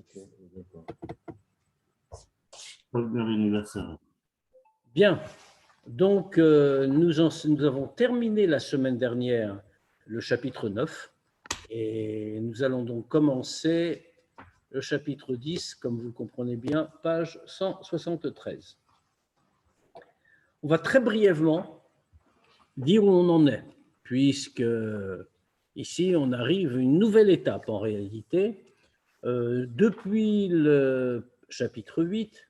Ok, d'accord. Bien. Donc, nous avons terminé la semaine dernière le chapitre 9 et nous allons donc commencer le chapitre 10, comme vous le comprenez bien, page 173. On va très brièvement dire où on en est, puisque ici, on arrive à une nouvelle étape en réalité. Depuis le chapitre 8,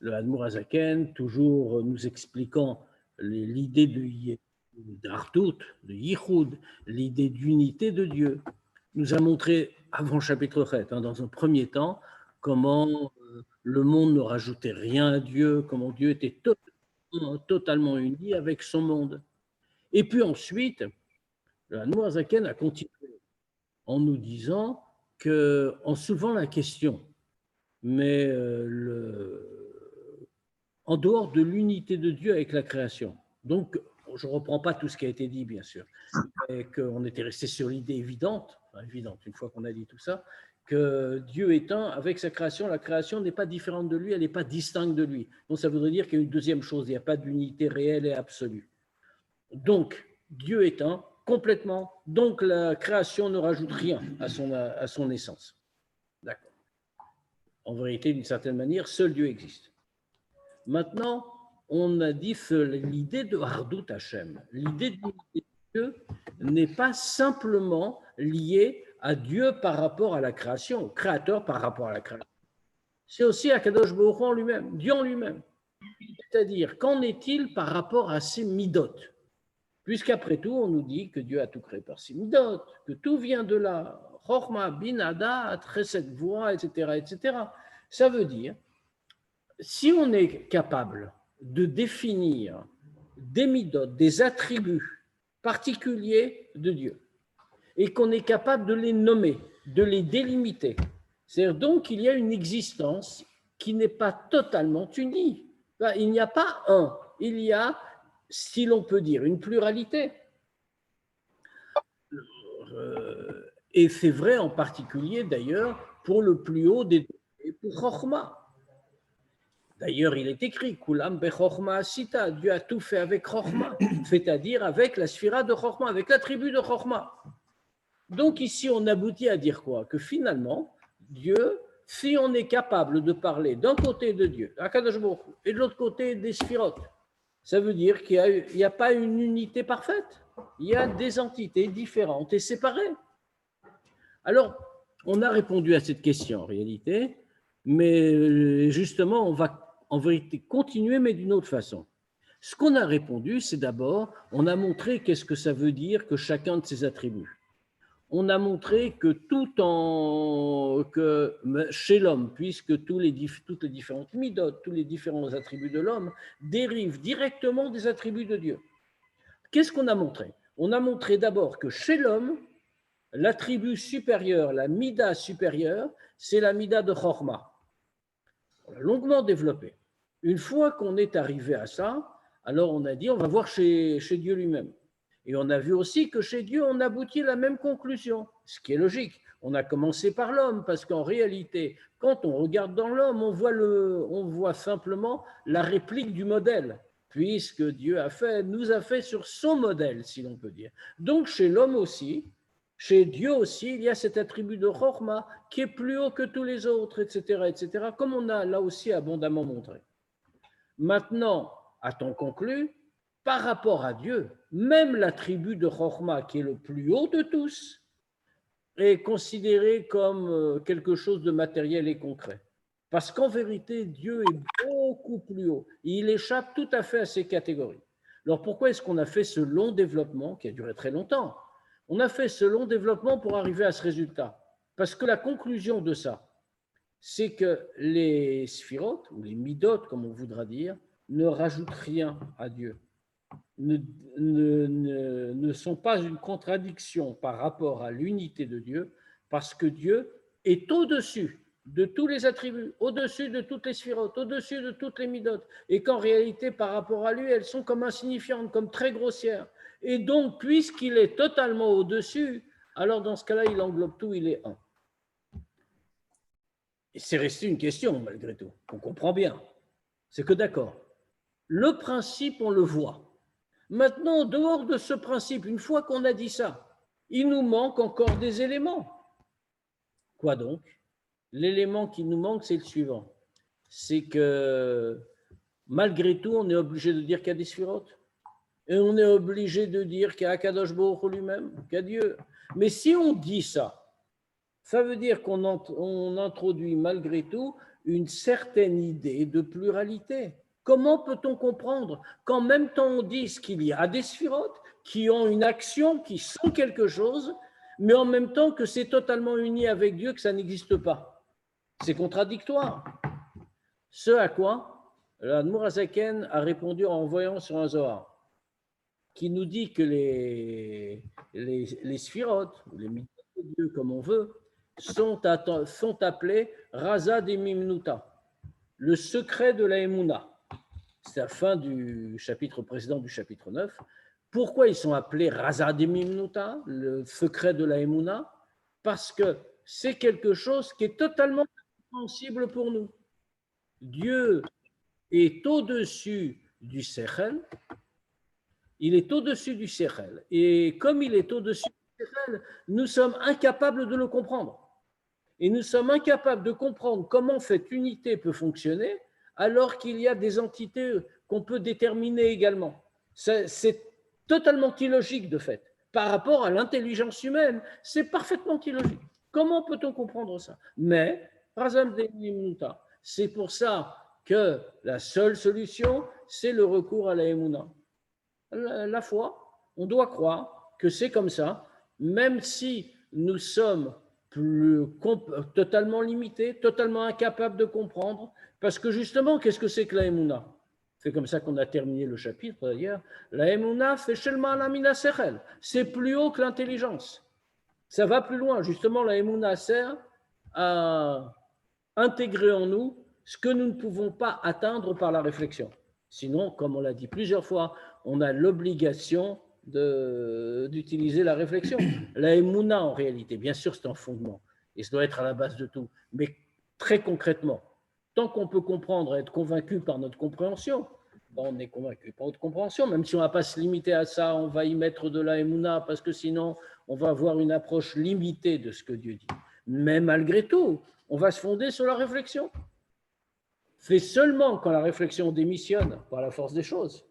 le Admour Hazaken, toujours nous expliquant l'idée d'Artout, de Yichud, l'idée d'unité de Dieu, nous a montré, avant le chapitre 7, dans un premier temps, comment le monde ne rajoutait rien à Dieu, comment Dieu était totalement uni avec son monde. Et puis ensuite, le Admour Hazaken a continué en nous disant en soulevant la question, mais en dehors de l'unité de Dieu avec la création. Donc, je ne reprends pas tout ce qui a été dit, bien sûr, mais qu'on était resté sur l'idée évidente, une fois qu'on a dit tout ça, que Dieu est un avec sa création. La création n'est pas différente de lui, elle n'est pas distincte de lui. Donc, ça voudrait dire qu'il y a une deuxième chose, il n'y a pas d'unité réelle et absolue. Donc, Dieu est un complètement, donc la création ne rajoute rien à son essence. D'accord. En vérité, d'une certaine manière, seul Dieu existe. Maintenant, on a dit que l'idée de Hardout Hashem, l'idée de Dieu n'est pas simplement liée à Dieu par rapport à la création, au créateur par rapport à la création. C'est aussi à Kadosh Baruch Hu en lui-même, Dieu en lui-même. C'est-à-dire, qu'en est-il par rapport à ses midot? Puisqu'après tout, on nous dit que Dieu a tout créé par ses midot, que tout vient de là, Chorma, Bin, Adat, Chesed, Voix, etc., etc. Ça veut dire, si on est capable de définir des midot, des attributs particuliers de Dieu, et qu'on est capable de les nommer, de les délimiter, c'est-à-dire donc qu'il y a une existence qui n'est pas totalement unie. Il n'y a pas un, il y a, si l'on peut dire, une pluralité. Et c'est vrai en particulier d'ailleurs pour le plus haut des deux, pour Chochma. D'ailleurs, il est écrit Kulam bechorma asita, Dieu a tout fait avec Chorma, c'est-à-dire avec la sphira de Chorma, avec l'attribut de Chorma. Donc ici, on aboutit à dire quoi? Que finalement, Dieu, si on est capable de parler d'un côté de Dieu, Akadosh Baruch Hu, et de l'autre côté des sphirotes, ça veut dire qu'il n'y a pas une unité parfaite. Il y a des entités différentes et séparées. Alors, on a répondu à cette question en réalité, mais justement, on va en vérité continuer, mais d'une autre façon. Ce qu'on a répondu, c'est d'abord, on a montré qu'est-ce que ça veut dire que chacun de ces attributs. On a montré que chez l'homme, puisque toutes les différentes midot, tous les différents attributs de l'homme dérivent directement des attributs de Dieu. Qu'est-ce qu'on a montré? On a montré d'abord que chez l'homme, l'attribut supérieur, la mida supérieure, c'est la mida de Chorma. On l'a longuement développé. Une fois qu'on est arrivé à ça, alors on a dit on va voir chez Dieu lui-même. Et on a vu aussi que chez Dieu, on aboutit à la même conclusion, ce qui est logique. On a commencé par l'homme, parce qu'en réalité, quand on regarde dans l'homme, on voit simplement la réplique du modèle, puisque Dieu nous a fait sur son modèle, si l'on peut dire. Donc chez l'homme aussi, chez Dieu aussi, il y a cet attribut de Chorma qui est plus haut que tous les autres, etc., etc., comme on a là aussi abondamment montré. Maintenant, a-t-on conclu, par rapport à Dieu, même l'attribut de Chorma, qui est le plus haut de tous, est considéré comme quelque chose de matériel et concret. Parce qu'en vérité, Dieu est beaucoup plus haut. Il échappe tout à fait à ces catégories. Alors pourquoi est-ce qu'on a fait ce long développement, qui a duré très longtemps? On a fait ce long développement pour arriver à ce résultat. Parce que la conclusion de ça, c'est que les sphirotes, ou les midot, comme on voudra dire, ne rajoutent rien à Dieu, ne sont pas une contradiction par rapport à l'unité de Dieu, parce que Dieu est au-dessus de tous les attributs, au-dessus de toutes les sphirotes, au-dessus de toutes les midotes, et qu'en réalité, par rapport à lui, elles sont comme insignifiantes, comme très grossières. Et donc, puisqu'il est totalement au-dessus, alors dans ce cas-là, il englobe tout, il est un. Et c'est resté une question malgré tout, on comprend bien. C'est que d'accord, le principe, on le voit. Maintenant, en dehors de ce principe, une fois qu'on a dit ça, il nous manque encore des éléments. Quoi donc? L'élément qui nous manque, c'est le suivant. C'est que malgré tout, on est obligé de dire qu'il y a des sphirotes. Et on est obligé de dire qu'il y a Akadosh Baruch Hu lui-même, qu'il y a Dieu. Mais si on dit ça, ça veut dire qu'on introduit malgré tout une certaine idée de pluralité. Comment peut-on comprendre qu'en même temps on dise qu'il y a des sphirotes qui ont une action, qui sont quelque chose, mais en même temps que c'est totalement uni avec Dieu, que ça n'existe pas? C'est contradictoire. Ce à quoi l'Admour Hazaken a répondu en voyant sur un Zohar qui nous dit que les sphirotes, ou les mitzvot de Dieu comme on veut, sont appelés Raza de Mimnuta, le secret de la Emouna. C'est la fin du chapitre précédent du chapitre 9. Pourquoi ils sont appelés Raza de Mimnuta, le secret de la Emouna? Parce que c'est quelque chose qui est totalement incompréhensible pour nous. Dieu est au-dessus du Sechel, il est au-dessus du Sechel. Et comme il est au-dessus du Sechel, nous sommes incapables de le comprendre. Et nous sommes incapables de comprendre comment cette unité peut fonctionner alors qu'il y a des entités qu'on peut déterminer également. C'est totalement illogique de fait. Par rapport à l'intelligence humaine, c'est parfaitement illogique. Comment peut-on comprendre ça? Mais, c'est pour ça que la seule solution, c'est le recours à la Emouna. La foi, on doit croire que c'est comme ça, même si nous sommes totalement limités, totalement incapables de comprendre, parce que justement, qu'est-ce que c'est que la Emouna? C'est comme ça qu'on a terminé le chapitre d'ailleurs. La Emouna fait Shelma Lamina Sechel, c'est plus haut que l'intelligence. Ça va plus loin, justement, la Emouna sert à intégrer en nous ce que nous ne pouvons pas atteindre par la réflexion. Sinon, comme on l'a dit plusieurs fois, on a l'obligation d'utiliser la réflexion. La Emouna, en réalité, bien sûr, c'est un fondement, et ça doit être à la base de tout. Mais très concrètement, tant qu'on peut comprendre et être convaincu par notre compréhension, on est convaincu par notre compréhension, même si on ne va pas se limiter à ça, on va y mettre de la Emouna, parce que sinon, on va avoir une approche limitée de ce que Dieu dit. Mais malgré tout, on va se fonder sur la réflexion. C'est seulement quand la réflexion démissionne par la force des choses,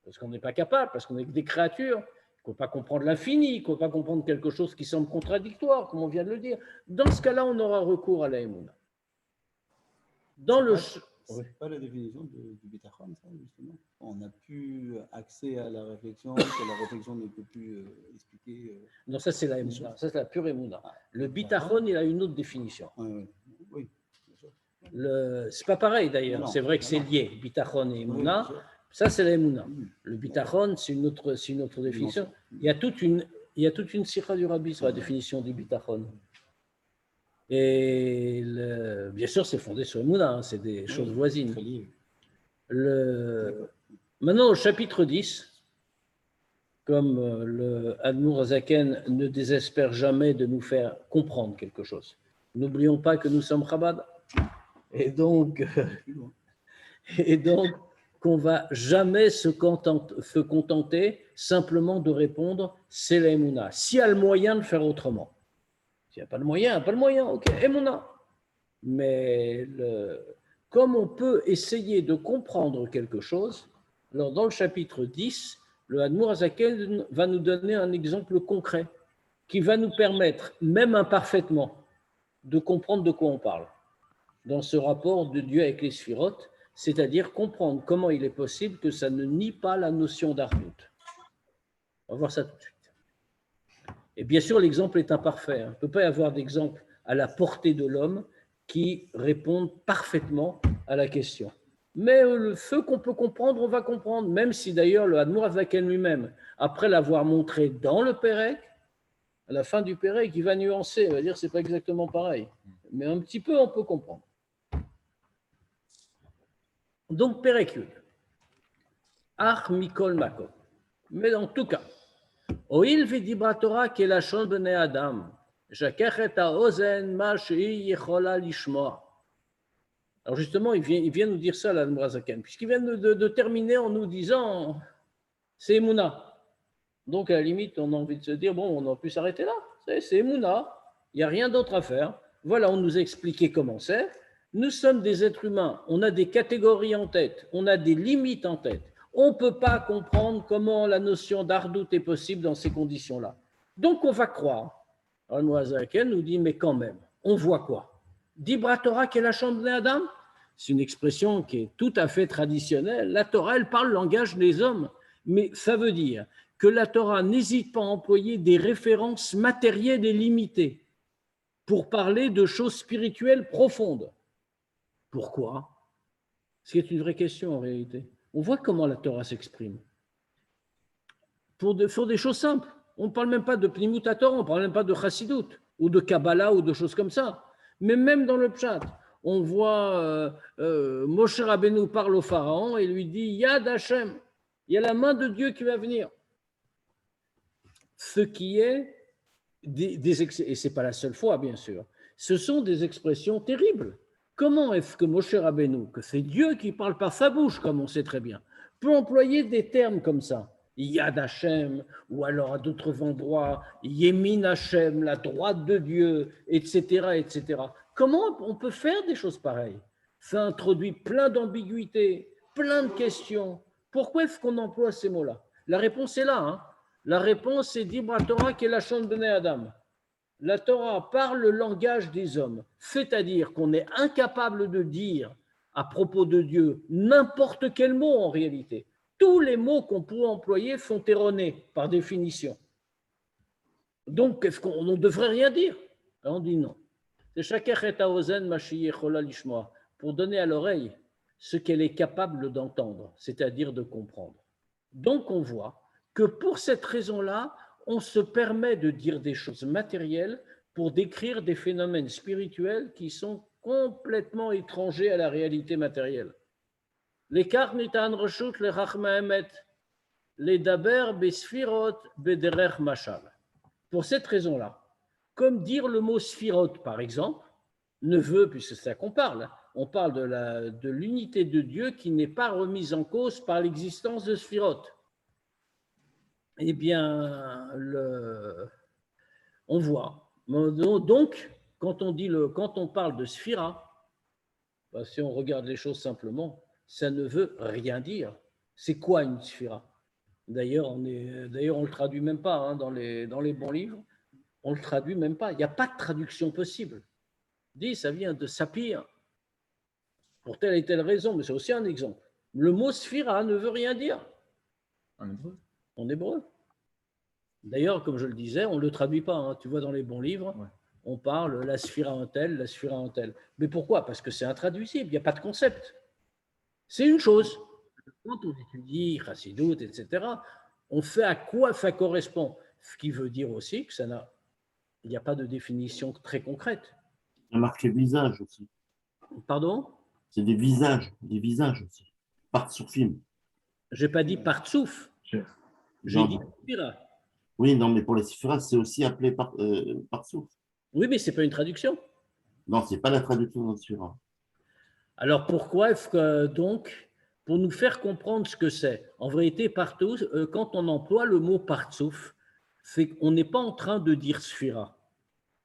parce qu'on n'est pas capable, parce qu'on est que des créatures, qu'on ne peut pas comprendre l'infini, qu'on ne peut pas comprendre quelque chose qui semble contradictoire, comme on vient de le dire. Dans ce cas-là, on aura recours à la Emouna. Dans le... C'est pas la définition du bitachon, ça, justement. On n'a plus accès à la réflexion, que la réflexion ne peut plus expliquer. Non, ça c'est la Emouna, ça c'est la pure Emouna. Le bitachon, il a une autre définition. Oui. C'est pas pareil d'ailleurs, c'est vrai que c'est lié, bitachon et Emouna. Ça, c'est la Emouna. Le bitachon, c'est une autre définition. Il y a toute une sikha du Rabbi sur la définition du bitachon. Et bien sûr, c'est fondé sur Emouna, hein, c'est des choses voisines. Maintenant, au chapitre 10, comme le Admour Hazaken ne désespère jamais de nous faire comprendre quelque chose. N'oublions pas que nous sommes Chabad. Et donc qu'on ne va jamais se contenter simplement de répondre « c'est la Emouna ». S'il y a le moyen de faire autrement. S'il n'y a pas le moyen, ok, Emouna. Mais comme on peut essayer de comprendre quelque chose, alors dans le chapitre 10, le Admour Hazaken va nous donner un exemple concret qui va nous permettre, même imparfaitement, de comprendre de quoi on parle dans ce rapport de Dieu avec les sphirotes, c'est-à-dire comprendre comment il est possible que ça ne nie pas la notion d'Arnout. On va voir ça tout de suite. Et bien sûr, l'exemple est imparfait. Il ne peut pas y avoir d'exemple à la portée de l'homme qui répondent parfaitement à la question. Mais ce qu'on peut comprendre, on va comprendre, même si d'ailleurs le Admour Hazaken lui-même, après l'avoir montré dans le Pérec, à la fin du Pérec, il va nuancer, il va dire que ce n'est pas exactement pareil. Mais un petit peu, on peut comprendre. Donc, Pérec Yud. Ach Mikol Makom. Mais en tout cas, Oil vidibra Torah kelashon bnei Adam, shakechet haozen ma shehi yechola lishmoa. Alors justement, il vient nous dire ça, l'Admorazaken, puisqu'il vient de terminer en nous disant c'est Emouna. Donc à la limite, on a envie de se dire bon, on aurait pu s'arrêter là. C'est Emouna, il n'y a rien d'autre à faire. Voilà, on nous a expliqué comment c'est. Nous sommes des êtres humains, on a des catégories en tête, on a des limites en tête. On ne peut pas comprendre comment la notion d'Ardout est possible dans ces conditions-là. Donc on va croire. Alors le Moazaken nous dit mais quand même, on voit quoi? Dibra Torah qui est la chambre d'Adam. C'est une expression qui est tout à fait traditionnelle. La Torah, elle parle le langage des hommes, mais ça veut dire que la Torah n'hésite pas à employer des références matérielles et limitées pour parler de choses spirituelles profondes. Pourquoi? C'est une vraie question en réalité. On voit comment la Torah s'exprime. Pour des choses simples. On ne parle même pas de Pnimut Torah, on ne parle même pas de Chassidut ou de Kabbalah ou de choses comme ça. Mais même dans le Pshat, on voit Moshe Rabbeinu parle au Pharaon et lui dit Yad Hashem, il y a la main de Dieu qui va venir. Ce qui est, et ce n'est pas la seule fois bien sûr, ce sont des expressions terribles. Comment est-ce que Moshe Rabbeinu, que c'est Dieu qui parle par sa bouche, comme on sait très bien, peut employer des termes comme ça, Yad Hashem, ou alors à d'autres endroits, Yemin Hashem, la droite de Dieu, etc., etc. Comment on peut faire des choses pareilles? Ça introduit plein d'ambiguïtés, plein de questions. Pourquoi est-ce qu'on emploie ces mots-là? La réponse est là. Hein. La réponse est Dibra Torah qui est la chambre de Bnei Adam. La Torah parle le langage des hommes, c'est-à-dire qu'on est incapable de dire à propos de Dieu n'importe quel mot en réalité. Tous les mots qu'on pourrait employer sont erronés par définition. Donc, est-ce qu'on ne devrait rien dire? Alors on dit non. Pour donner à l'oreille ce qu'elle est capable d'entendre, c'est-à-dire de comprendre. Donc, on voit que pour cette raison-là, on se permet de dire des choses matérielles pour décrire des phénomènes spirituels qui sont complètement étrangers à la réalité matérielle. L'écart nitan reshut le chachma emet, les daber besfirot bederech mashal. Pour cette raison-là, comme dire le mot sphirot, par exemple, ne veut, puisque c'est ça qu'on parle, on parle de l'unité de Dieu qui n'est pas remise en cause par l'existence de sphirot. Eh bien, on voit. Donc, quand on parle de sphira, ben, si on regarde les choses simplement, ça ne veut rien dire. C'est quoi une sphira? D'ailleurs, on le traduit même pas hein, dans les bons livres. On le traduit même pas. Il n'y a pas de traduction possible. Dit, ça vient de sapir pour telle et telle raison, mais c'est aussi un exemple. Le mot sphira ne veut rien dire. En hébreu. En hébreu. D'ailleurs, comme je le disais, on ne le traduit pas. Hein. Tu vois, dans les bons livres, ouais. On parle la sphira un tel, la sphira un tel. Mais pourquoi? Parce que c'est intraduisible, il n'y a pas de concept. C'est une chose. Quand on étudie Chassidut, etc., on fait à quoi ça correspond. Ce qui veut dire aussi que il n'y a pas de définition très concrète. Il y a marqué visage aussi. Pardon? C'est des visages aussi. Partsoufim. Je n'ai pas dit partsouf. J'ai dit sphira. Oui, non, mais pour les sphiras, c'est aussi appelé partsouf. Oui, mais ce n'est pas une traduction. Non, ce n'est pas la traduction de sphira. Alors pourquoi est-ce que donc, pour nous faire comprendre ce que c'est, en vérité, partout, quand on emploie le mot partsouf, c'est qu'on n'est pas en train de dire sphira.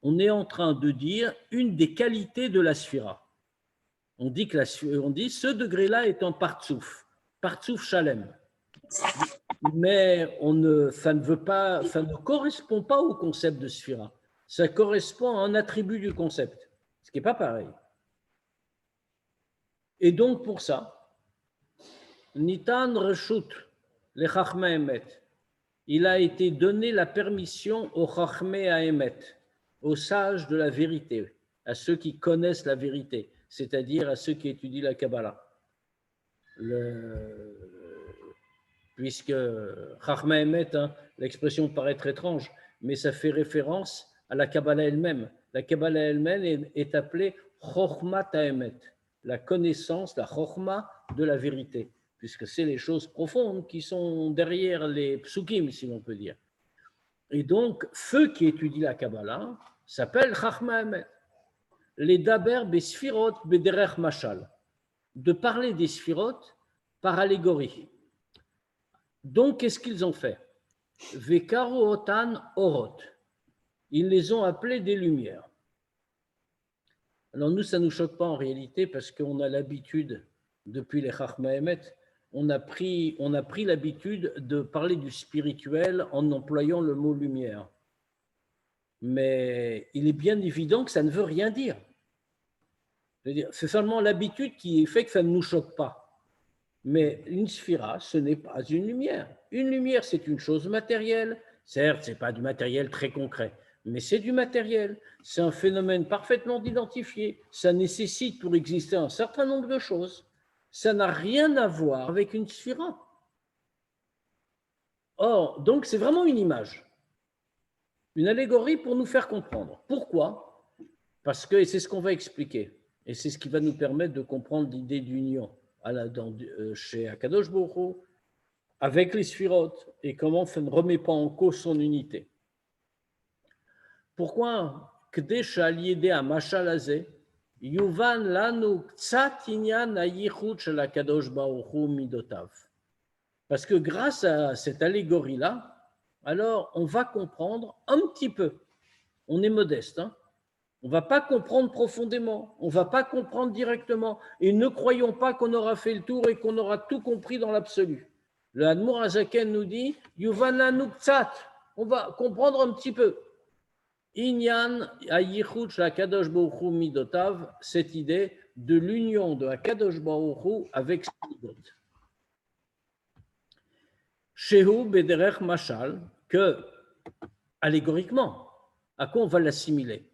On est en train de dire une des qualités de la sphira. On dit ce degré-là est en partsouf shalem. Mais ça ne correspond pas au concept de sphira. Ça correspond à un attribut du concept, ce qui n'est pas pareil. Et donc pour ça, Nitan Reshut, le Chachma Emet, il a été donné la permission au Chachmé à Emet, aux sages de la vérité, à ceux qui connaissent la vérité, c'est-à-dire à ceux qui étudient la Kabbalah. Puisque Chachma Emet, hein, l'expression paraît être étrange, mais ça fait référence à la Kabbalah elle-même. La Kabbalah elle-même est appelée Chochmat Emet, la connaissance, la Chochma de la vérité, puisque c'est les choses profondes qui sont derrière les psukim, si l'on peut dire. Et donc, ceux qui étudient la Kabbalah s'appellent Chachma Emet. les daber besfirot bederech mashal, de parler des sphirot par allégorie. Donc, qu'est-ce qu'ils ont fait? Vekaru otan orot. Ils les ont appelés des lumières. Alors nous, ça ne nous choque pas en réalité parce qu'on a l'habitude, depuis les Chachma Emet, on a pris l'habitude de parler du spirituel en employant le mot lumière. Mais il est bien évident que ça ne veut rien dire. C'est seulement l'habitude qui fait que ça ne nous choque pas. Mais une sphira, ce n'est pas une lumière. Une lumière, c'est une chose matérielle. Certes, ce n'est pas du matériel très concret, mais c'est du matériel. C'est un phénomène parfaitement identifié. Ça nécessite pour exister un certain nombre de choses. Ça n'a rien à voir avec une sphira. Or, donc, c'est vraiment une image. Une allégorie pour nous faire comprendre. Pourquoi? Parce que, et c'est ce qu'on va expliquer, et c'est ce qui va nous permettre de comprendre l'idée d'union chez Akadosh Baruch Hu, avec les sphirotes, et comment ça ne remet pas en cause son unité. Pourquoi? Kdesh al-yedeh ha-mashal hazeh, yuvan lanu ktsat inyan ha-yichud shel Akadosh Baruch Hu midotav. Parce que grâce à cette allégorie-là, alors on va comprendre un petit peu. On est modeste, hein? On ne va pas comprendre profondément, on ne va pas comprendre directement. Et ne croyons pas qu'on aura fait le tour et qu'on aura tout compris dans l'absolu. Le Admour Hazaken nous dit Yuvananu Ktsat, on va comprendre un petit peu. Inyan Ayichut Kadosh Baruch Hu Midotav, cette idée de l'union de Kadosh Baruch Hu avec ses midot. Shehu Bederech Mashal, que allégoriquement, à quoi on va l'assimiler?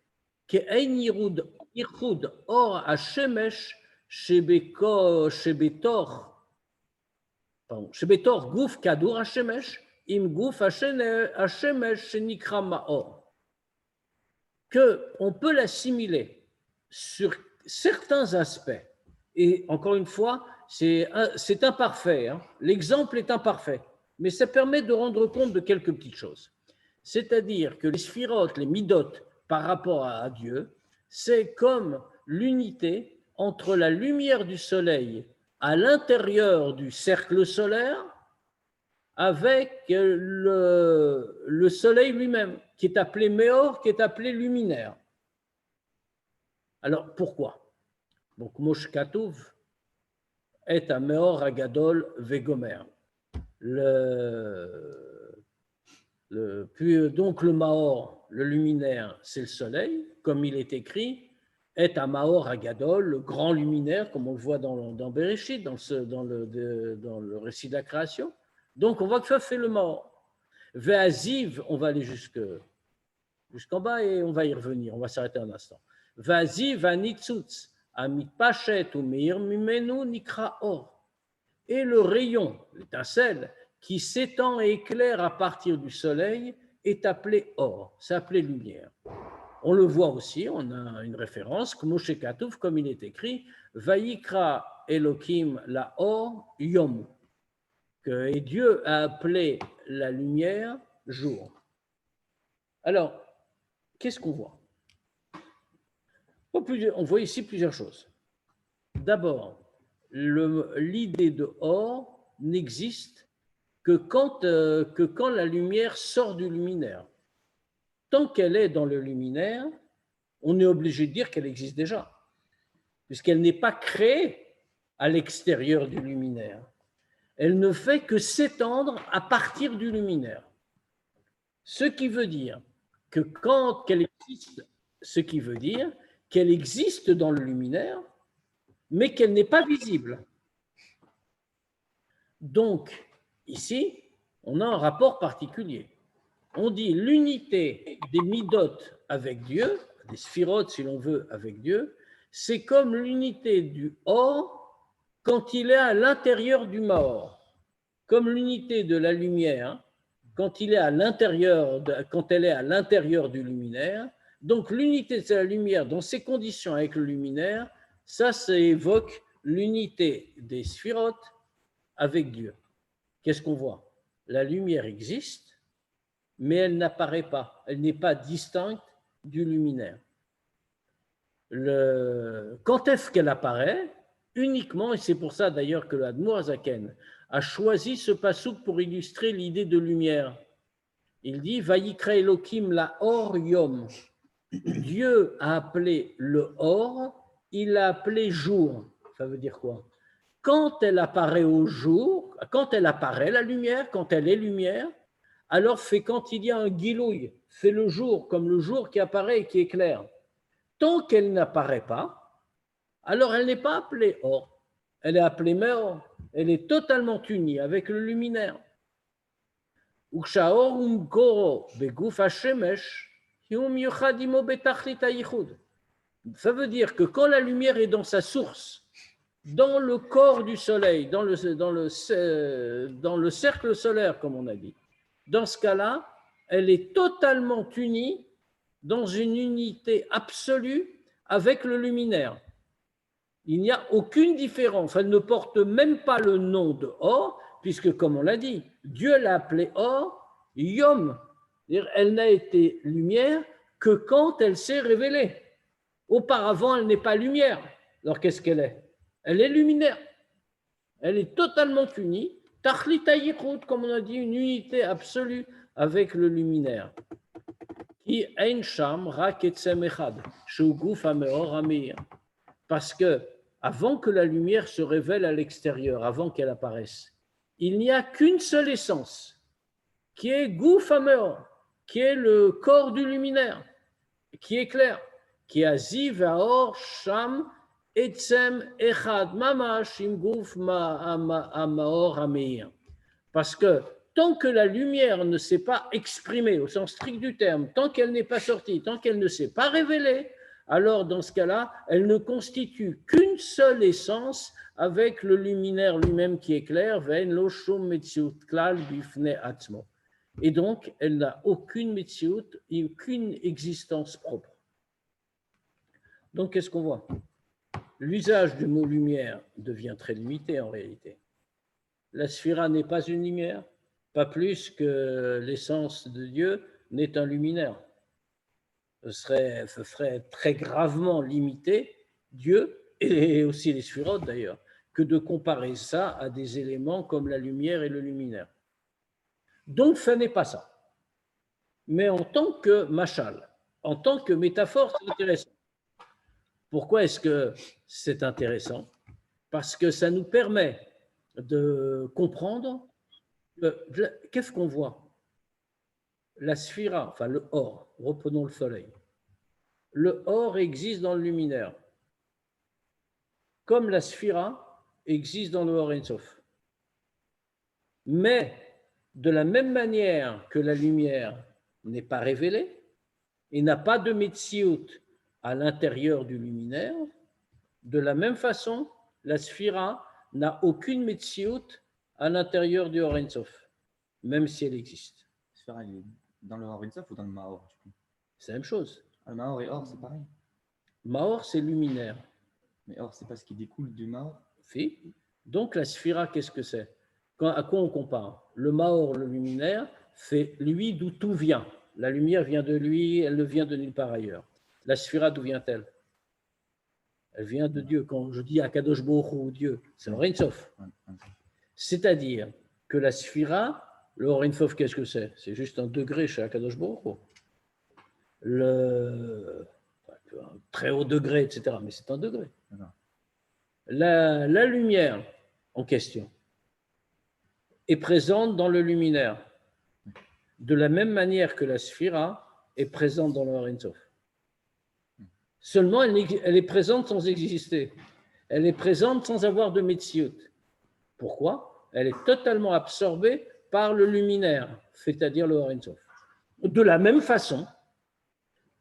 Ke'ein yichud or hashemesh shebetor guf kadur hashemesh im guf hashemesh shenikra maor. Que on peut l'assimiler sur certains aspects. Et encore une fois, c'est imparfait. Hein. L'exemple est imparfait, mais ça permet de rendre compte de quelques petites choses. C'est-à-dire que les sphirotes, les midot, par rapport à Dieu, c'est comme l'unité entre la lumière du soleil à l'intérieur du cercle solaire avec le soleil lui-même, qui est appelé Méor, qui est appelé luminaire. Alors, pourquoi? Donc, Moshe Katouv est un Méor Agadol Vegomer. Puis donc le Maor, le luminaire, c'est le soleil, comme il est écrit, est un Maor Agadol, le grand luminaire, comme on le voit dans Bereshit, dans le récit de la création. Donc on voit que ça fait le Maor. Ve'aziv, on va aller jusqu'en bas et on va y revenir, on va s'arrêter un instant. Ve'aziv anitzutz, amitpachet ou meir mimenu nikra or. Et le rayon, l'étincelle, qui s'étend et éclaire à partir du soleil est appelé or, c'est appelé lumière. On le voit aussi, on a une référence, comme Moshe Katouf, comme il est écrit, Vayikra Elohim la or yom, et Dieu a appelé la lumière jour. Alors, qu'est-ce qu'on voit? On voit ici plusieurs choses. D'abord, l'idée de or n'existe que quand la lumière sort du luminaire. Tant qu'elle est dans le luminaire, on est obligé de dire qu'elle existe déjà, puisqu'elle n'est pas créée à l'extérieur du luminaire. Elle ne fait que s'étendre à partir du luminaire. Ce qui veut dire qu'elle existe dans le luminaire, mais qu'elle n'est pas visible. Donc, ici, on a un rapport particulier. On dit l'unité des midot avec Dieu, des sphirotes si l'on veut avec Dieu, c'est comme l'unité du or quand il est à l'intérieur du maor, comme l'unité de la lumière quand elle est à l'intérieur du luminaire. Donc l'unité de la lumière dans ces conditions avec le luminaire, ça évoque l'unité des sphirotes avec Dieu. Qu'est-ce qu'on voit? La lumière existe, mais elle n'apparaît pas, elle n'est pas distincte du luminaire. Quand est-ce qu'elle apparaît? Uniquement, et c'est pour ça d'ailleurs que l'Admour Azaken a choisi ce passouk pour illustrer l'idée de lumière. Il dit Vayikra Elokim la Or Yom. Dieu a appelé le Or, il l'a appelé jour. Ça veut dire quoi? Quand elle apparaît au jour, quand elle apparaît la lumière, quand elle est lumière, alors c'est quand il y a un guilouille, c'est le jour, comme le jour qui apparaît et qui éclaire. Tant qu'elle n'apparaît pas, alors elle n'est pas appelée Or, elle est appelée Meor, elle est totalement unie avec le luminaire. Ça veut dire que quand la lumière est dans sa source, dans le corps du soleil, dans le cercle solaire, comme on a dit, dans ce cas-là, elle est totalement unie dans une unité absolue avec le luminaire. Il n'y a aucune différence. Elle ne porte même pas le nom de Or, puisque, comme on l'a dit, Dieu l'a appelée Or, Yom. Elle n'a été lumière que quand elle s'est révélée. Auparavant, elle n'est pas lumière. Alors, qu'est-ce qu'elle est? Elle est luminaire. Elle est totalement unie. Tachlita yichud, comme on a dit, une unité absolue avec le luminaire. Qui ein sham rak etzem echad, shu guf hameor hameir. Parce que avant que la lumière se révèle à l'extérieur, avant qu'elle apparaisse, il n'y a qu'une seule essence, qui est guf hameor, qui est le corps du luminaire, qui est clair, qui a ziv haor sham etzem echad mamash im guf hamaor hameir. Parce que tant que la lumière ne s'est pas exprimée au sens strict du terme, tant qu'elle n'est pas sortie, tant qu'elle ne s'est pas révélée, alors dans ce cas-là, elle ne constitue qu'une seule essence avec le luminaire lui-même qui est clair, et donc elle n'a aucune metsiout et aucune existence propre. Donc qu'est-ce qu'on voit? L'usage du mot lumière devient très limité en réalité. La sphira n'est pas une lumière, pas plus que l'essence de Dieu n'est un luminaire. Ce serait très gravement limité, Dieu et aussi les sphirotes d'ailleurs, que de comparer ça à des éléments comme la lumière et le luminaire. Donc, ça n'est pas ça. Mais en tant que machal, en tant que métaphore, c'est intéressant. Pourquoi est-ce que c'est intéressant? Parce que ça nous permet de comprendre qu'est-ce qu'on voit. La sphira, enfin le or, reprenons le soleil. Le or existe dans le luminaire, comme la sphira existe dans le Or Ein Sof. Mais de la même manière que la lumière n'est pas révélée et n'a pas de metsiout à l'intérieur du luminaire, de la même façon, la sphira n'a aucune metsiout à l'intérieur du Or Ein Sof, même si elle existe. La sphira, elle est dans le Or Ein Sof ou dans le Maor? C'est la même chose. Le Maor et Or, c'est pareil. Maor, c'est luminaire. Mais Or, c'est pas ce qui découle du Maor? Si. Donc la sphira, qu'est-ce que c'est? À quoi on compare? Le Maor, le luminaire, c'est lui d'où tout vient. La lumière vient de lui, elle ne vient de nulle part ailleurs. La sphira, d'où vient-elle? Elle vient de Dieu. Quand je dis Akadosh Baruch Hu, Dieu, c'est Or Ein Sof. C'est-à-dire que la sphira, le Or Ein Sof, qu'est-ce que c'est? C'est juste un degré chez Akadosh Baruch Hu. Un très haut degré, etc. Mais c'est un degré. La lumière en question est présente dans le luminaire, de la même manière que la sphira est présente dans le Or Ein Sof. Seulement, elle est présente sans exister. Elle est présente sans avoir de metsiout. Pourquoi? Elle est totalement absorbée par le luminaire, c'est-à-dire le Or Ein Sof. De la même façon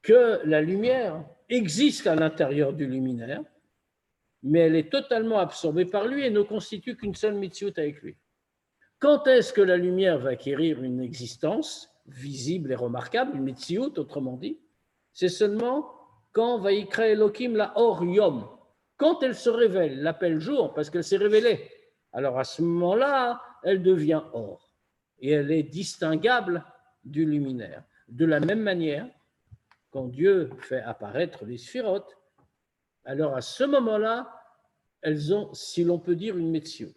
que la lumière existe à l'intérieur du luminaire, mais elle est totalement absorbée par lui et ne constitue qu'une seule metsiout avec lui. Quand est-ce que la lumière va acquérir une existence visible et remarquable, une metsiout, autrement dit? C'est seulement quand Vayikra Elokim la Or Yom. Quand elle se révèle, l'appelle jour, parce qu'elle s'est révélée. Alors à ce moment-là, elle devient or. Et elle est distinguable du luminaire. De la même manière, quand Dieu fait apparaître les sphirotes, alors à ce moment-là, elles ont, si l'on peut dire, une metsiout.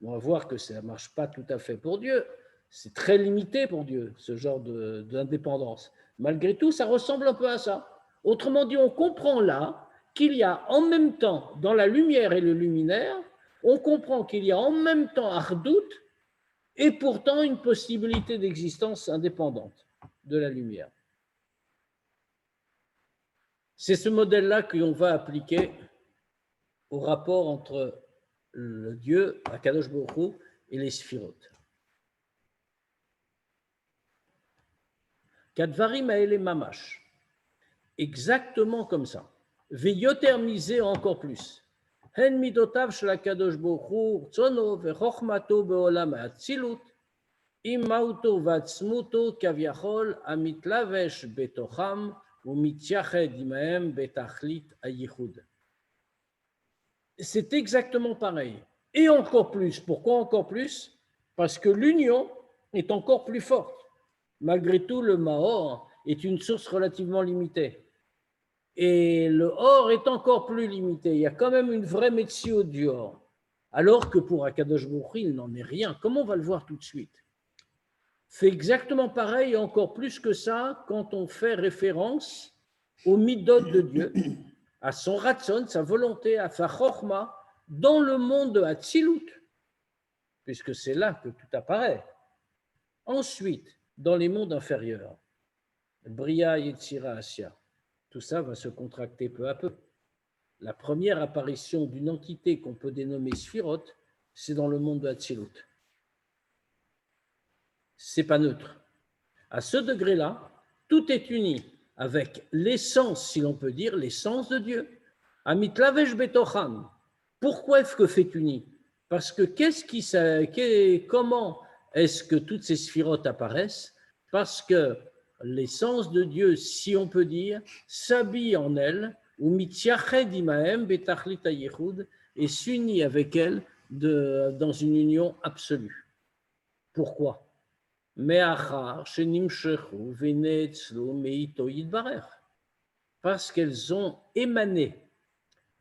On va voir que ça ne marche pas tout à fait pour Dieu. C'est très limité pour Dieu, ce genre d'indépendance. Malgré tout, ça ressemble un peu à ça. Autrement dit, on comprend là qu'il y a en même temps, dans la lumière et le luminaire, on comprend qu'il y a en même temps Ardout et pourtant une possibilité d'existence indépendante de la lumière. C'est ce modèle-là qu'on va appliquer au rapport entre le Dieu, Akadosh Baruch Hu, et les Sphirot. Kadvarim Haele Mamash. Exactement comme ça. Veyoter misé encore plus. Hen midotav shel Akadosh Baruch Hu, tzono vechochmato beolam ha'atzilut, im mauto v'atzmuto kavyachol amitlavesh betocham umitziached imahem betachlit hayichud. C'est exactement pareil. Et encore plus. Pourquoi encore plus? Parce que l'union est encore plus forte. Malgré tout, le Maor est une source relativement limitée. Et le Or est encore plus limité. Il y a quand même une vraie métio du Or. Alors que pour Akadosh Baruch Hu, il n'en est rien. Comme on va le voir tout de suite. C'est exactement pareil, et encore plus que ça, quand on fait référence au midot de Dieu, à son ratson, sa volonté, à sa chorma, dans le monde de Hatzilut, puisque c'est là que tout apparaît. Ensuite, dans les mondes inférieurs, Bria, Yetzira, Asya, tout ça va se contracter peu à peu. La première apparition d'une entité qu'on peut dénommer Sphirot, c'est dans le monde de Hatzilut. C'est pas neutre. À ce degré-là, tout est uni avec l'essence, si l'on peut dire, l'essence de Dieu. Amitlavesh betocham. Pourquoi est-ce que c'est uni? Parce que comment est-ce que toutes ces sphirotes apparaissent? Parce que l'essence de Dieu, si on peut dire, s'habille en elle, ou mitziached imahem betachlit hayichud, et s'unit avec elle dans une union absolue. Pourquoi? Parce qu'elles ont émané.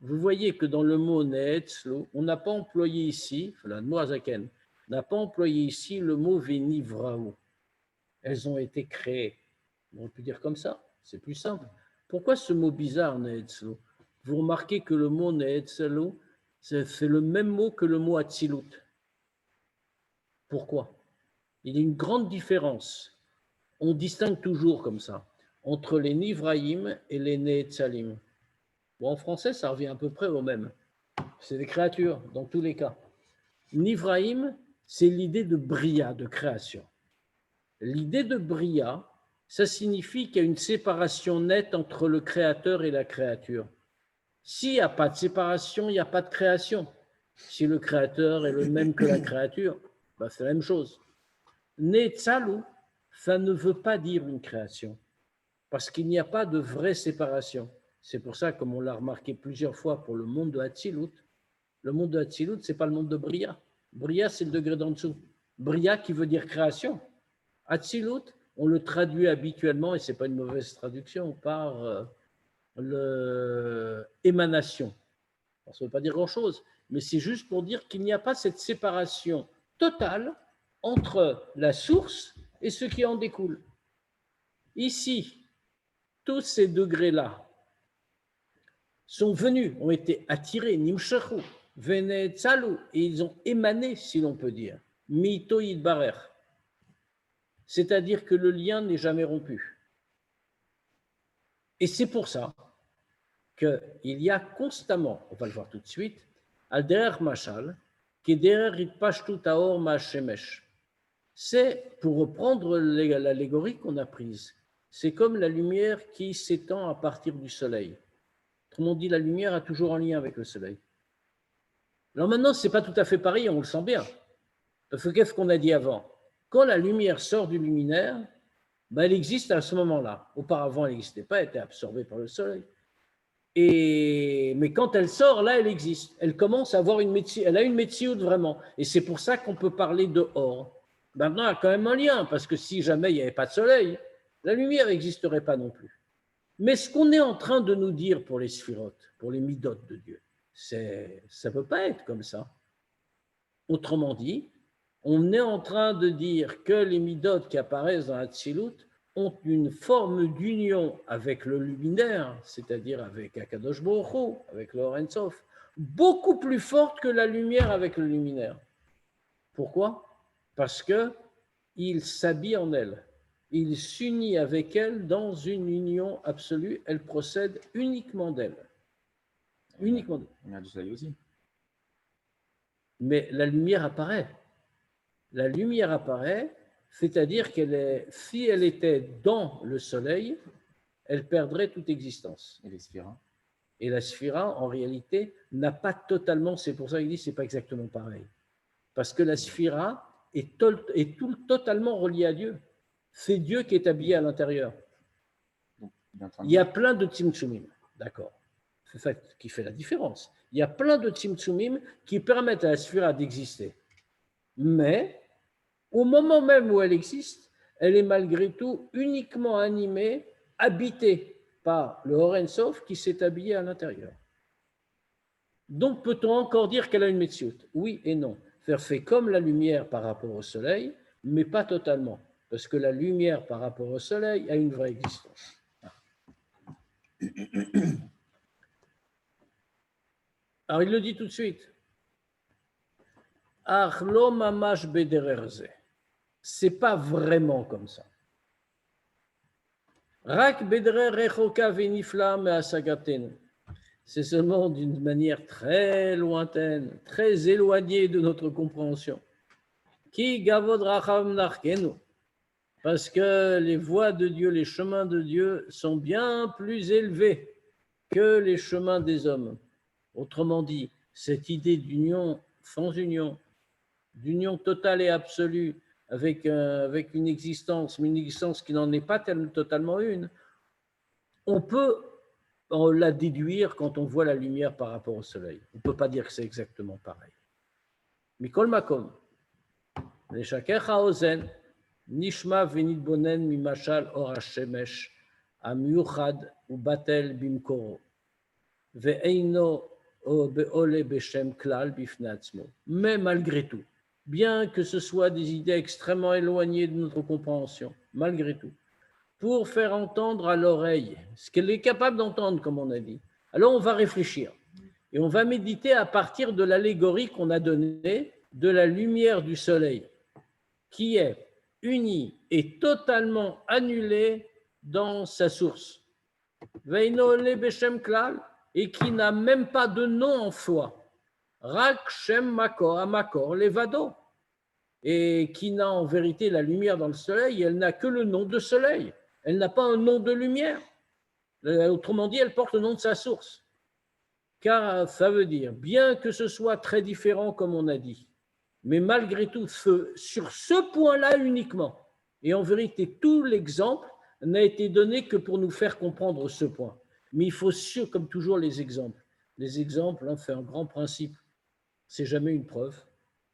Vous voyez que dans le mot neetzlo, on n'a pas employé ici, la Noazaken, n'a pas employé ici le mot venivraou. Elles ont été créées. On peut dire comme ça, c'est plus simple. Pourquoi ce mot bizarre, neetzlo? Vous remarquez que le mot neetzlo, c'est le même mot que le mot atzilut. Pourquoi? Il y a une grande différence. On distingue toujours comme ça entre les Nivraïm et les Neetzalim. Bon, en français, ça revient à peu près au même. C'est des créatures, dans tous les cas. Nivraïm, c'est l'idée de Bria, de création. L'idée de Bria, ça signifie qu'il y a une séparation nette entre le créateur et la créature. S'il n'y a pas de séparation, il n'y a pas de création. Si le créateur est le même que la créature, ben c'est la même chose. Netzalu, ça ne veut pas dire une création, parce qu'il n'y a pas de vraie séparation. C'est pour ça, comme on l'a remarqué plusieurs fois pour le monde de Hatzilut, le monde de Hatzilut, ce n'est pas le monde de Bria. Bria, c'est le degré d'en dessous. Bria qui veut dire création. Hatzilut, on le traduit habituellement, et ce n'est pas une mauvaise traduction, par l'émanation. Ça ne veut pas dire grand-chose, mais c'est juste pour dire qu'il n'y a pas cette séparation totale entre la source et ce qui en découle. Ici, tous ces degrés-là sont venus, ont été attirés, nimshachu, venetzalu, et ils ont émané, si l'on peut dire, mito yidbarer. C'est-à-dire que le lien n'est jamais rompu. Et c'est pour ça qu'il y a constamment, on va le voir tout de suite, al derer mashal, ki derer itpashtu taor ma'ashemesh. C'est, pour reprendre l'allégorie qu'on a prise, c'est comme la lumière qui s'étend à partir du soleil. Autrement dit, la lumière a toujours un lien avec le soleil. Alors maintenant, ce n'est pas tout à fait pareil, on le sent bien. Parce que qu'est-ce qu'on a dit avant? Quand la lumière sort du luminaire, ben elle existe à ce moment-là. Auparavant, elle n'existait pas, elle était absorbée par le soleil. Mais quand elle sort, là, elle existe. Elle commence à avoir elle a une métioute vraiment. Et c'est pour ça qu'on peut parler de or. Maintenant, il y a quand même un lien, parce que si jamais il n'y avait pas de soleil, la lumière n'existerait pas non plus. Mais ce qu'on est en train de nous dire pour les sphirotes, pour les midot de Dieu, ça ne peut pas être comme ça. Autrement dit, on est en train de dire que les midot qui apparaissent dans la Tzilut ont une forme d'union avec le luminaire, c'est-à-dire avec Akadosh Baruch Hu, avec le Or Ein Sof, beaucoup plus forte que la lumière avec le luminaire. Pourquoi? Parce qu'il s'habille en elle. Il s'unit avec elle dans une union absolue. Elle procède uniquement d'elle. Uniquement d'elle. La lumière du soleil aussi. Mais la lumière apparaît. La lumière apparaît, c'est-à-dire si elle était dans le soleil, elle perdrait toute existence. Et les sphiras. Et la sphira, en réalité, n'a pas totalement, c'est pour ça qu'il dit que ce n'est pas exactement pareil. Parce que la sphira est totalement reliée à Dieu. C'est Dieu qui est habillé à l'intérieur. Donc, Il y a plein de tzimtzumim, d'accord. C'est ça qui fait la différence. Il y a plein de tzimtzumim qui permettent à la sphira d'exister. Mais, au moment même où elle existe, elle est malgré tout uniquement animée, habitée par le Or Ein Sof qui s'est habillé à l'intérieur. Donc, peut-on encore dire qu'elle a une metsiout? Oui et non. Faire fait comme la lumière par rapport au soleil, mais pas totalement. Parce que la lumière par rapport au soleil a une vraie existence. Alors, il le dit tout de suite. Arlo mamash bedererze. C'est pas vraiment comme ça. Rak bederer rechoka venifla me asagaten. C'est seulement d'une manière très lointaine, très éloignée de notre compréhension. Ki gavod racham narkenu. Parce que les voies de Dieu, les chemins de Dieu sont bien plus élevés que les chemins des hommes. Autrement dit, cette idée d'union sans union, d'union totale et absolue avec une existence, mais une existence qui n'en est pas totalement une, on peut la déduire quand on voit la lumière par rapport au soleil. On ne peut pas dire que c'est exactement pareil. Mikol makom, les shakecha ozen, nishma venitbonen mimashal or hashemesh, amiuchad ou batel bimkoro, ve'eino be'ole beshem klal bifnei atzmo. Mais malgré tout, bien que ce soit des idées extrêmement éloignées de notre compréhension, malgré tout, pour faire entendre à l'oreille ce qu'elle est capable d'entendre, comme on a dit, alors on va réfléchir et on va méditer à partir de l'allégorie qu'on a donnée de la lumière du soleil, qui est unie et totalement annulée dans sa source. Ve'inole beshem klal, et qui n'a même pas de nom en soi. Rak Shem Makor, Amakor, Levado. Et qui n'a en vérité la lumière dans le soleil, elle n'a que le nom de soleil. Elle n'a pas un nom de lumière. Autrement dit, elle porte le nom de sa source. Car ça veut dire, bien que ce soit très différent comme on a dit, mais malgré tout, sur ce point-là uniquement, et en vérité, tout l'exemple n'a été donné que pour nous faire comprendre ce point. Mais il faut, comme toujours, les exemples. Les exemples, c'est un grand principe. C'est jamais une preuve,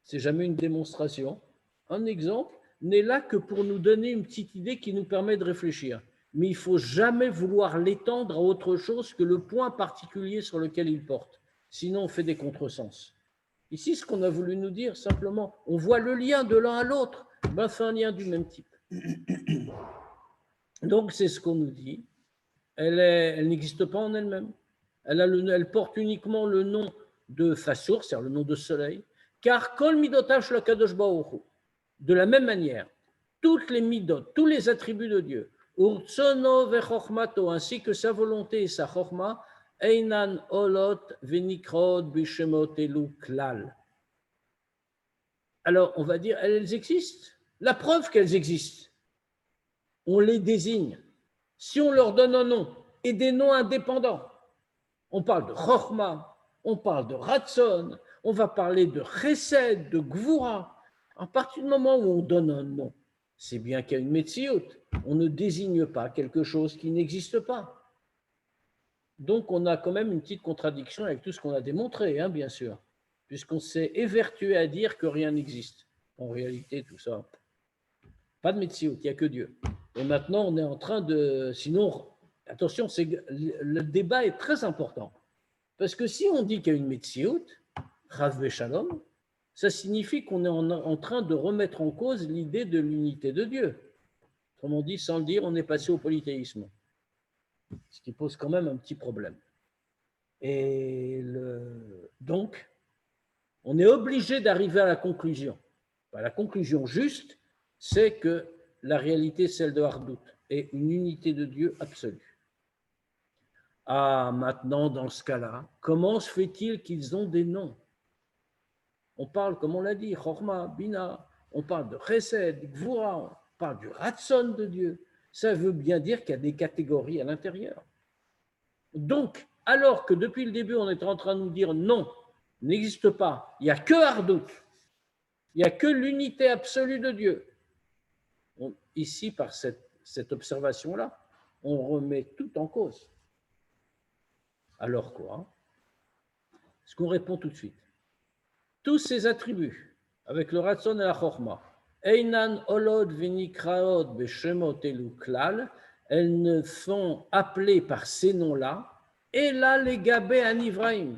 c'est jamais une démonstration. Un exemple n'est là que pour nous donner une petite idée qui nous permet de réfléchir. Mais il ne faut jamais vouloir l'étendre à autre chose que le point particulier sur lequel il porte. Sinon, on fait des contresens. Ici, ce qu'on a voulu nous dire, simplement, on voit le lien de l'un à l'autre. Ben, c'est un lien du même type. Donc, c'est ce qu'on nous dit. Elle n'existe pas en elle-même. Elle porte uniquement le nom de sa source, c'est-à-dire le nom de soleil, car kol midotav la kadosh baruch hu. De la même manière, toutes les midot, tous les attributs de Dieu, urtsono vechokmato, ainsi que sa volonté et sa chokma, einan olot venikrod bishemot elu klal. Alors, on va dire, elles existent. La preuve qu'elles existent, on les désigne. Si on leur donne un nom et des noms indépendants, on parle de Chochma, on parle de Ratson, on va parler de Chesed, de Gvura. À partir du moment où on donne un nom, c'est bien qu'il y a une Metsiout. On ne désigne pas quelque chose qui n'existe pas. Donc on a quand même une petite contradiction avec tout ce qu'on a démontré, bien sûr, puisqu'on s'est évertué à dire que rien n'existe. En réalité, tout ça, pas de Metsiout, il n'y a que Dieu. Et maintenant, on est en train de... Sinon, attention, le débat est très important. Parce que si on dit qu'il y a une Metsiout, Chav Shalom, ça signifie qu'on est en train de remettre en cause l'idée de l'unité de Dieu. Autrement dit, sans le dire, on est passé au polythéisme. Ce qui pose quand même un petit problème. Et donc, on est obligé d'arriver à la conclusion. La conclusion juste, c'est que la réalité, celle de Hardout, est une unité de Dieu absolue. Ah, maintenant, dans ce cas-là, comment se fait-il qu'ils ont des noms? On parle, comme on l'a dit, Chorma, Bina, on parle de Chesed, Gvura, on parle du Ratson de Dieu. Ça veut bien dire qu'il y a des catégories à l'intérieur. Donc, alors que depuis le début, on est en train de nous dire non, n'existe pas, il n'y a que Hardout, il n'y a que l'unité absolue de Dieu. Ici, par cette observation-là, on remet tout en cause. Alors quoi? Ce qu'on répond tout de suite. Tous ces attributs, avec le Ratson et la Chorma, Einan Olod Venikraot Beshemot Elu Klal, elles ne sont appelées par ces noms-là, et là les Gabé Anivraim,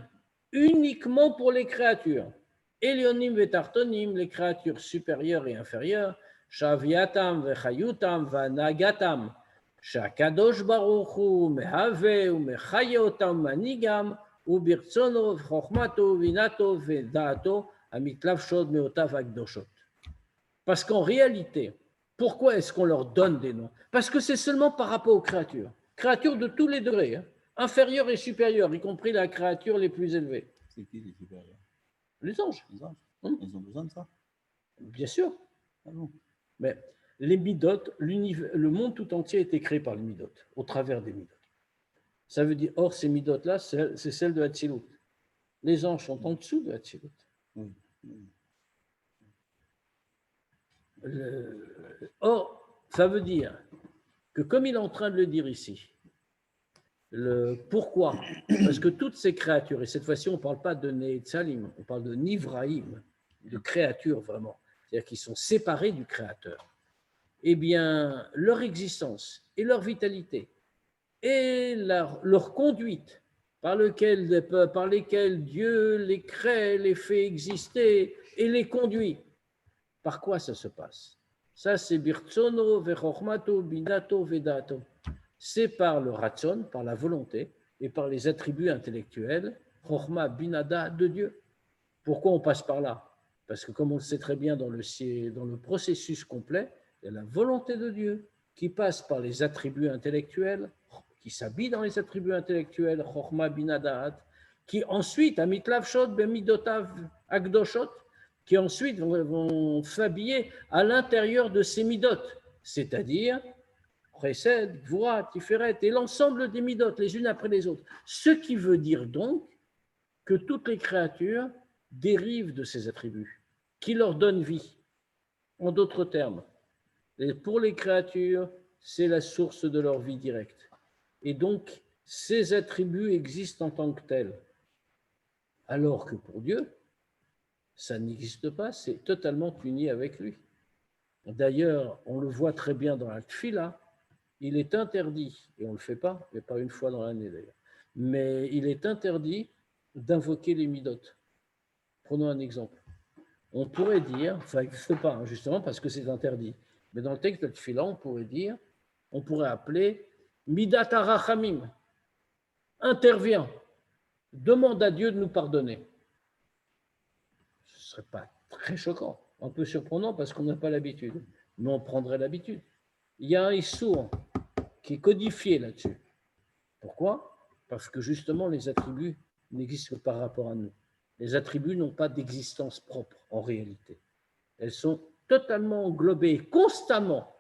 uniquement pour les créatures. Elionim Vetartonim, les créatures supérieures et inférieures, Shaviatam Vechayutam Vanagatam, Shakadosh Baruch Hu Mehave ou Mechayotam Manigam, Ubirtsono Chochmato Vinato Vedato Amitlav Shod Meotav Agdoshot. Parce qu'en réalité, pourquoi est-ce qu'on leur donne des noms? Parce que c'est seulement par rapport aux créatures. Créatures de tous les degrés, hein, inférieures et supérieures, y compris la créature les plus élevées. C'est qui les supérieurs? Les anges. Les anges. Ils ont besoin de ça. Bien sûr. Ah bon. Mais les midotes, le monde tout entier a été créé par les midotes, au travers des midotes. Ça veut dire, or, ces midotes-là, c'est celle de Hatzilut. Les anges sont en dessous de Hatzilut. Oui. Or, ça veut dire que, comme il est en train de le dire ici, pourquoi? Parce que toutes ces créatures, et cette fois-ci, on ne parle pas de Netzalim, on parle de Nivraïm, de créatures vraiment, c'est-à-dire qui sont séparées du Créateur. Eh bien, leur existence et leur vitalité et leur conduite par lesquelles Dieu les crée, les fait exister et les conduit. Par quoi ça se passe? Ça, c'est Birtsono, Vechormato, Binato, Vedato. C'est par le Ratson, par la volonté et par les attributs intellectuels, Chorma, Binada, de Dieu. Pourquoi on passe par là? Parce que, comme on le sait très bien dans le processus complet, il y a la volonté de Dieu qui passe par les attributs intellectuels, qui s'habille dans les attributs intellectuels, Chorma, Binadaat, qui ensuite, Amitlav Shot, Bemidotav, Agdoshot, qui ensuite vont s'habiller à l'intérieur de ces midotes, c'est-à-dire Chesed, Gvura, Tiferet et l'ensemble des midotes, les unes après les autres. Ce qui veut dire donc que toutes les créatures dérivent de ces attributs, qui leur donnent vie. En d'autres termes, pour les créatures, c'est la source de leur vie directe. Et donc, ces attributs existent en tant que tels. Alors que pour Dieu, ça n'existe pas, c'est totalement uni avec lui. D'ailleurs, on le voit très bien dans la Tfila, il est interdit, et on ne le fait pas, mais pas une fois dans l'année d'ailleurs, mais il est interdit d'invoquer les midotes. Prenons un exemple. On pourrait dire, ça n'existe pas, hein, justement parce que c'est interdit, mais dans le texte de la Tfila, on pourrait appeler Midat Arachamim, intervient, demande à Dieu de nous pardonner. Ce ne serait pas très choquant, un peu surprenant parce qu'on n'a pas l'habitude, mais on prendrait l'habitude. Il y a un issour qui est codifié là-dessus. Pourquoi? Parce que justement, les attributs n'existent que par rapport à nous. Les attributs n'ont pas d'existence propre en réalité. Elles sont totalement englobées constamment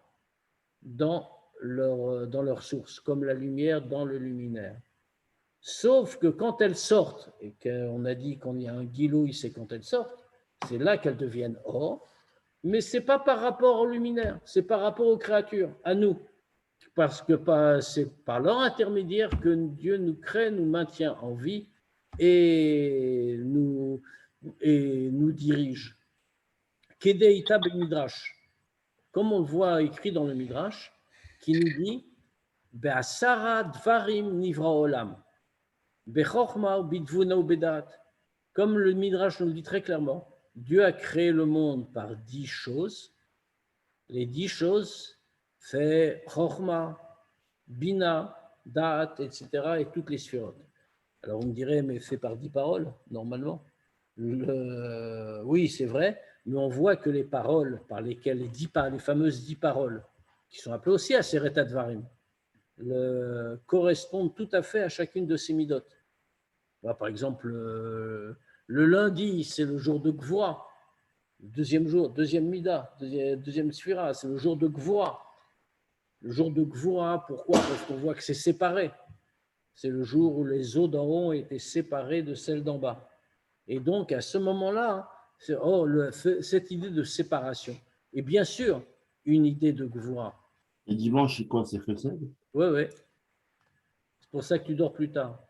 dans leur source, comme la lumière dans le luminaire. Sauf que quand elles sortent, et qu'on a dit qu'on y a un guilouille, c'est quand elles sortent, c'est là qu'elles deviennent or, mais ce n'est pas par rapport au luminaire, c'est par rapport aux créatures, à nous. Parce que c'est par leur intermédiaire que Dieu nous crée, nous maintient en vie et nous dirige. Kedeita ben Midrash, comme on le voit écrit dans le Midrash, qui nous dit Be'asara dvarim nivra olam. Bechorma ou bidvuna ou bedat. Comme le Midrash nous le dit très clairement, Dieu a créé le monde par 10 choses. Les 10 choses, c'est Chorma, Bina, Da'at, etc. et toutes les sphirotes. Alors on me dirait, mais fait par 10 paroles, normalement. Oui, c'est vrai, mais on voit que les paroles par lesquelles, les fameuses 10 paroles, qui sont appelées aussi Aseret Advarim, correspondent tout à fait à chacune de ces midotes. Par exemple, le lundi, c'est le jour de Gvura. Deuxième jour, deuxième mida, deuxième sphira, c'est le jour de Gvura. Le jour de Gvura, pourquoi? Parce qu'on voit que c'est séparé. C'est le jour où les eaux d'en haut étaient séparées de celles d'en bas. Et donc, à ce moment-là, cette idée de séparation. Et bien sûr, une idée de Gvura. Et dimanche, c'est quoi? C'est Chesed? Oui, oui. C'est pour ça que tu dors plus tard.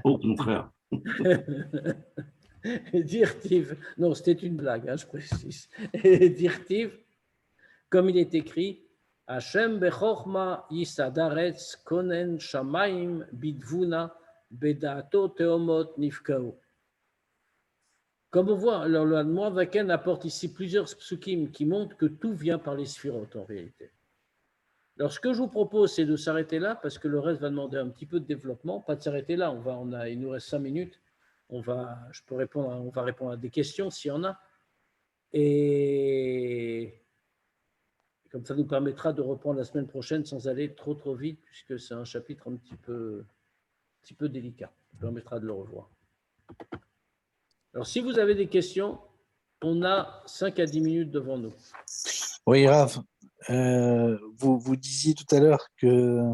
Au contraire. Dirtiv, non, c'était une blague, je précise. Dirtiv, comme il est écrit, Hashem bechorma yisadaretz konen shamaim bidvuna bedato teomot nifkao. Comme on voit, alors le Moavaken apporte ici plusieurs psukim qui montrent que tout vient par les sphirotes en réalité. Alors ce que je vous propose, c'est de s'arrêter là parce que le reste va demander un petit peu de développement, pas de s'arrêter là, il nous reste 5 minutes. On va répondre à des questions s'il y en a. Et comme ça nous permettra de reprendre la semaine prochaine sans aller trop vite, puisque c'est un chapitre un petit peu délicat. Ça permettra de le revoir. Alors, si vous avez des questions, on a 5 à 10 minutes devant nous. Oui, Rav, vous disiez tout à l'heure que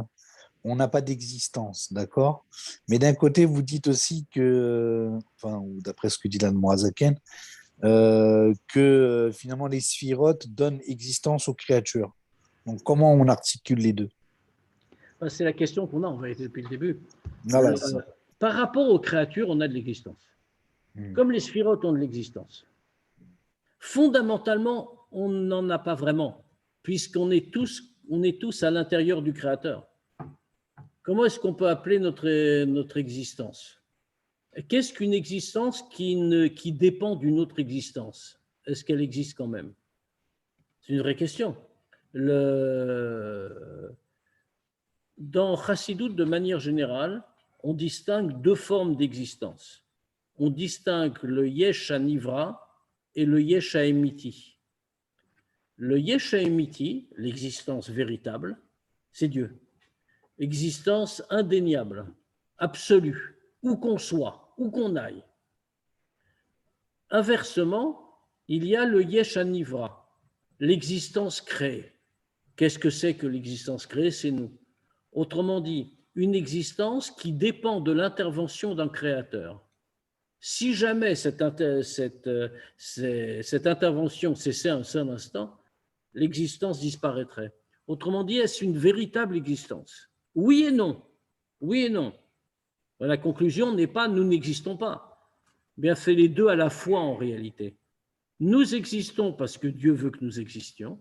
on n'a pas d'existence, d'accord? Mais d'un côté, vous dites aussi que, enfin, ou d'après ce que dit l'Admorazaken, que finalement les sphirotes donnent existence aux créatures. Donc, comment on articule les deux? C'est la question qu'on a en vérité depuis le début. Voilà, par rapport aux créatures, on a de l'existence. Comme les sphirotes ont de l'existence. Fondamentalement, on n'en a pas vraiment, puisqu'on est tous à l'intérieur du Créateur. Comment est-ce qu'on peut appeler notre existence? Qu'est-ce qu'une existence qui dépend d'une autre existence? Est-ce qu'elle existe quand même? C'est une vraie question. Dans Chassidut, de manière générale, on distingue 2 formes d'existence. On distingue le Yesh HaNivra et le Yesh HaEmiti. Le Yesh HaEmiti, l'existence véritable, c'est Dieu. Existence indéniable, absolue, où qu'on soit, où qu'on aille. Inversement, il y a le Yesh HaNivra, l'existence créée. Qu'est-ce que c'est que l'existence créée? C'est nous. Autrement dit, une existence qui dépend de l'intervention d'un créateur. Si jamais cette intervention cessait un seul instant, l'existence disparaîtrait. Autrement dit, est-ce une véritable existence? Oui et non. Oui et non. La conclusion n'est pas « nous n'existons pas ». Bien, c'est les deux à la fois en réalité. Nous existons parce que Dieu veut que nous existions,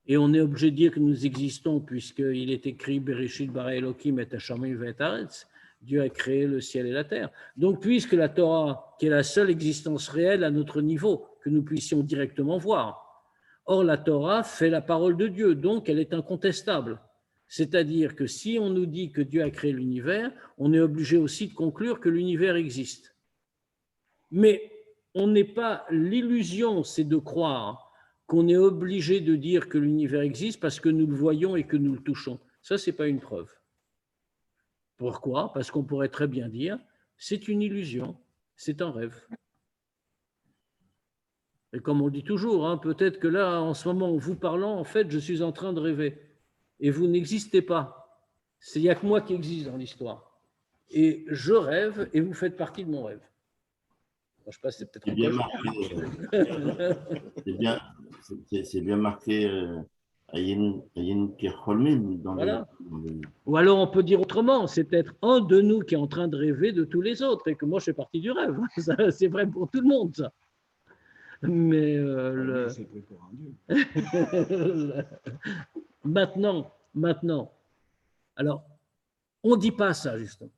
et on est obligé de dire que nous existons puisqu'il est écrit « Bereshit bara Elokim et hashamayim ve'et haaretz ». Dieu a créé le ciel et la terre. Donc, puisque la Torah, qui est la seule existence réelle à notre niveau, que nous puissions directement voir. Or, la Torah fait la parole de Dieu, donc elle est incontestable. C'est-à-dire que si on nous dit que Dieu a créé l'univers, on est obligé aussi de conclure que l'univers existe. Mais on n'est pas, l'illusion, c'est de croire qu'on est obligé de dire que l'univers existe parce que nous le voyons et que nous le touchons. Ça, ce n'est pas une preuve. Pourquoi? Parce qu'on pourrait très bien dire, c'est une illusion, c'est un rêve. Et comme on dit toujours, peut-être que là, en ce moment, en vous parlant, en fait, je suis en train de rêver. Et vous n'existez pas. Il n'y a que moi qui existe dans l'histoire. Et je rêve et vous faites partie de mon rêve. Je ne sais pas, c'est peut-être bien marqué. C'est bien marqué. Voilà. Ou alors on peut dire autrement, c'est peut-être un de nous qui est en train de rêver de tous les autres et que moi je fais partie du rêve. C'est vrai pour tout le monde ça. Mais c'est vrai pour un Dieu. Maintenant, Maintenant, alors, on ne dit pas ça, justement.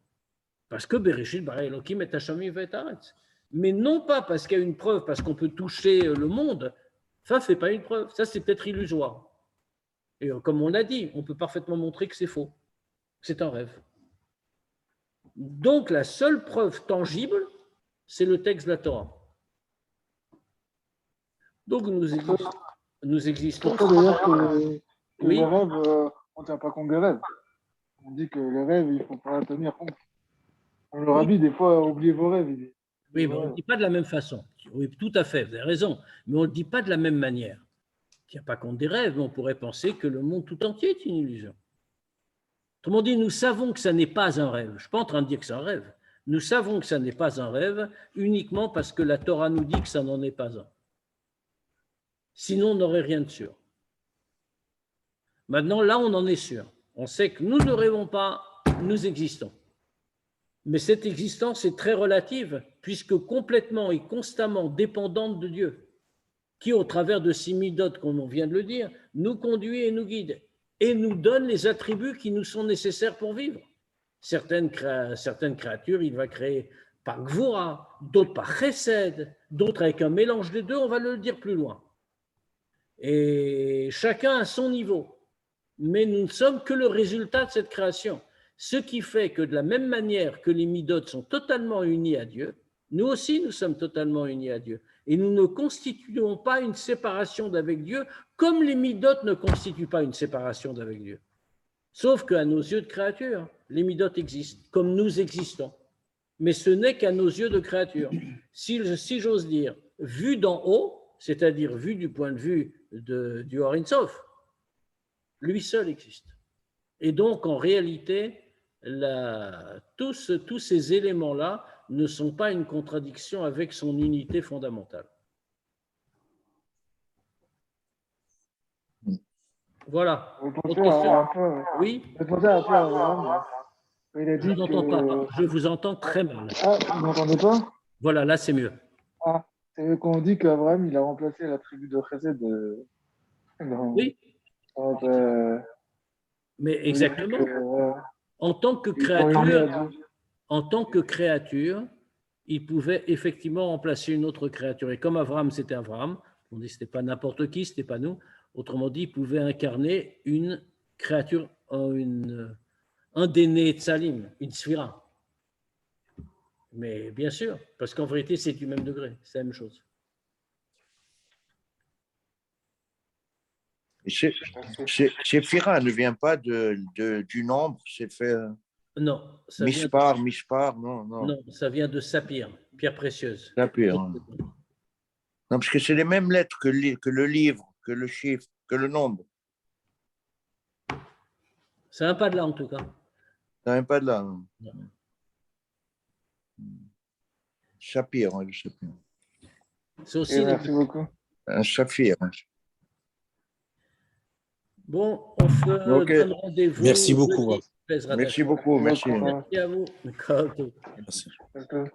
Parce que Bereshit bara Elokim et Hashamim ve'et haaretz. Mais non pas parce qu'il y a une preuve, parce qu'on peut toucher le monde. Ça, ce n'est pas une preuve. Ça, c'est peut-être illusoire. Et comme on l'a dit, on peut parfaitement montrer que c'est faux. C'est un rêve. Donc, la seule preuve tangible, c'est le texte de la Torah. Donc, nous existons. C'est pour ça d'ailleurs que Oui. les rêves, on ne tient pas compte des rêves. On dit que les rêves, il ne faut pas tenir compte. On leur a dit des fois, oubliez vos rêves. Il dit. Oui, mais on ne le dit pas de la même façon. Oui, tout à fait, vous avez raison. Mais on ne le dit pas de la même manière. Il n'y a pas compte des rêves, mais on pourrait penser que le monde tout entier est une illusion. Autrement dit, nous savons que ça n'est pas un rêve. Je ne suis pas en train de dire que c'est un rêve. Nous savons que ça n'est pas un rêve uniquement parce que la Torah nous dit que ça n'en est pas un. Sinon, on n'aurait rien de sûr. Maintenant, là, on en est sûr. On sait que nous ne rêvons pas, nous existons. Mais cette existence est très relative, puisque complètement et constamment dépendante de Dieu, qui, au travers de ces midotes, comme on vient de le dire, nous conduit et nous guide, et nous donne les attributs qui nous sont nécessaires pour vivre. Certaines créatures, il va créer par Gvura, d'autres par Chesed, d'autres avec un mélange des deux, on va le dire plus loin. Et chacun à son niveau. Mais nous ne sommes que le résultat de cette création. Ce qui fait que de la même manière que les midotes sont totalement unis à Dieu, nous aussi nous sommes totalement unis à Dieu. Et nous ne constituons pas une séparation d'avec Dieu comme les midotes ne constituent pas une séparation d'avec Dieu. Sauf qu'à nos yeux de créature, les midotes existent, comme nous existons. Mais ce n'est qu'à nos yeux de créature. Si j'ose dire, vu d'en haut, c'est-à-dire vu du point de vue du Or Sof, lui seul existe. Et donc, en réalité, tous ces éléments-là ne sont pas une contradiction avec son unité fondamentale. Voilà. Vous pensez un peu, Oui, vous pensez un peu à Abraham. Il a je dit n'entends pas. que... Je vous entends très mal. Ah, vous n'entendez pas? Voilà, là, c'est mieux. Ah, c'est qu'on dit qu'Abraham, il a remplacé la tribu de Chesed Oui, mais exactement. En tant que créature, il pouvait effectivement remplacer une autre créature. Et comme Abraham, c'était Abraham, on dit que ce n'était pas n'importe qui, ce n'était pas nous. Autrement dit, il pouvait incarner une créature, un des Netzalim, une Sphira. Mais bien sûr, parce qu'en vérité, c'est du même degré, c'est la même chose. Séphira ne vient pas du nombre, c'est fait Non, ça Mishpar, non. Non, ça vient de Saphir, pierre précieuse. Saphir. Non, parce que c'est les mêmes lettres que le livre, que le chiffre, que le nombre. Ça vient pas de là, en tout cas. Ça vient pas de là. Non. Saphir, le saphir. C'est aussi merci beaucoup. Un saphir. Bon, on se donne rendez-vous. Merci beaucoup. Merci beaucoup, merci. Merci à vous. Merci. Merci.